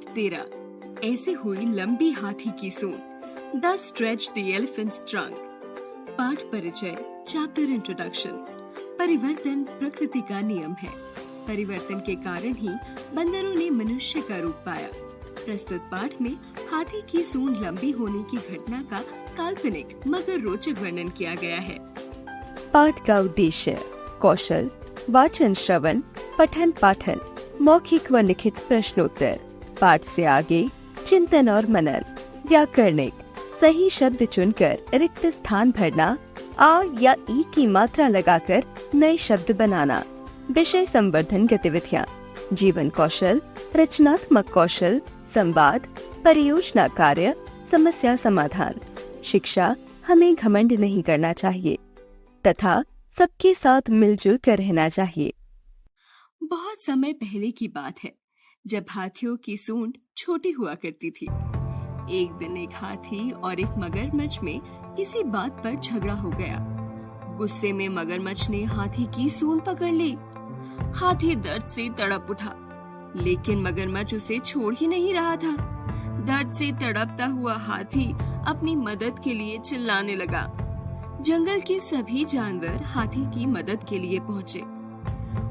Part 13 ऐसे हुई लंबी हाथी की सूंड। The stretch the elephants trunk. पाठ परिचय चैप्टर इंट्रोडक्शन। परिवर्तन प्रकृति का नियम है। परिवर्तन के कारण ही बंदरों ने मनुष्य का रूप पाया। प्रस्तुत पाठ में हाथी की सूंड लंबी होने की घटना का काल्पनिक मगर रोचक वर्णन किया गया है। पाठ का उद्देश्य कौशल, वाचन, श्रवण, पठन, पाठन, मौखिक व लिखित प्रश्नोत्तर। पाठ से आगे चिंतन और मनन, व्याकरणिक, सही शब्द चुनकर रिक्त स्थान भरना, आ या ई की मात्रा लगाकर नए शब्द बनाना। विषय संवर्धन गतिविधियाँ, जीवन कौशल, रचनात्मक कौशल, संवाद, परियोजना कार्य, समस्या समाधान। शिक्षा, हमें घमंड नहीं करना चाहिए तथा सबके साथ मिलजुल कर रहना चाहिए। बहुत समय पहले की बात है, जब हाथियों की सूंड छोटी हुआ करती थी। एक दिन एक हाथी और एक मगरमच्छ में किसी बात पर झगड़ा हो गया। गुस्से में मगरमच्छ ने हाथी की सूंड पकड़ ली। हाथी दर्द से तड़प उठा, लेकिन मगरमच्छ उसे छोड़ ही नहीं रहा था। दर्द से तड़पता हुआ हाथी अपनी मदद के लिए चिल्लाने लगा। जंगल के सभी जानवर हाथी की मदद के लिए पहुँचे।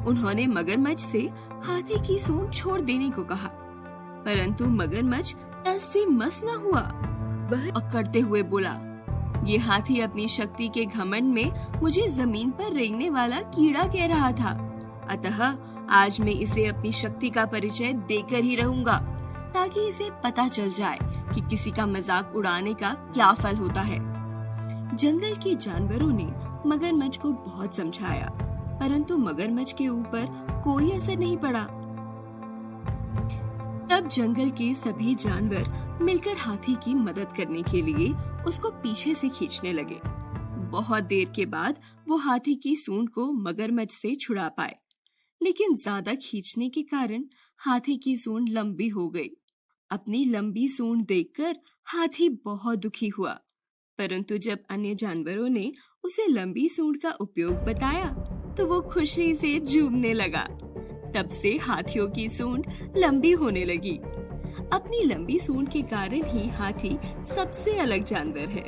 उन्होंने मगरमच्छ से हाथी की सूंड छोड़ देने को कहा, परंतु मगरमच्छ टस से मस न हुआ। वह अकड़ते हुए बोला, ये हाथी अपनी शक्ति के घमंड में मुझे जमीन पर रेंगने वाला कीड़ा कह रहा था, अतः आज मैं इसे अपनी शक्ति का परिचय देकर ही रहूंगा, ताकि इसे पता चल जाए कि किसी का मजाक उड़ाने का क्या फल होता है। जंगल के जानवरों ने मगरमच्छ को बहुत समझाया, परंतु मगरमच्छ के ऊपर कोई असर नहीं पड़ा। तब जंगल के सभी जानवर मिलकर हाथी की मदद करने के लिए उसको पीछे से खींचने लगे। बहुत देर के बाद वो हाथी की सूंड को मगरमच्छ से छुड़ा पाए, लेकिन ज्यादा खींचने के कारण हाथी की सूंड लंबी हो गई। अपनी लंबी सूंड देखकर हाथी बहुत दुखी हुआ, परंतु जब अन्य जानवरों ने उसे लंबी सूंड का उपयोग बताया तो वो खुशी से झूमने लगा। तब से हाथियों की सूंड लंबी होने लगी। अपनी लंबी सूंड के कारण ही हाथी सबसे अलग जानवर है।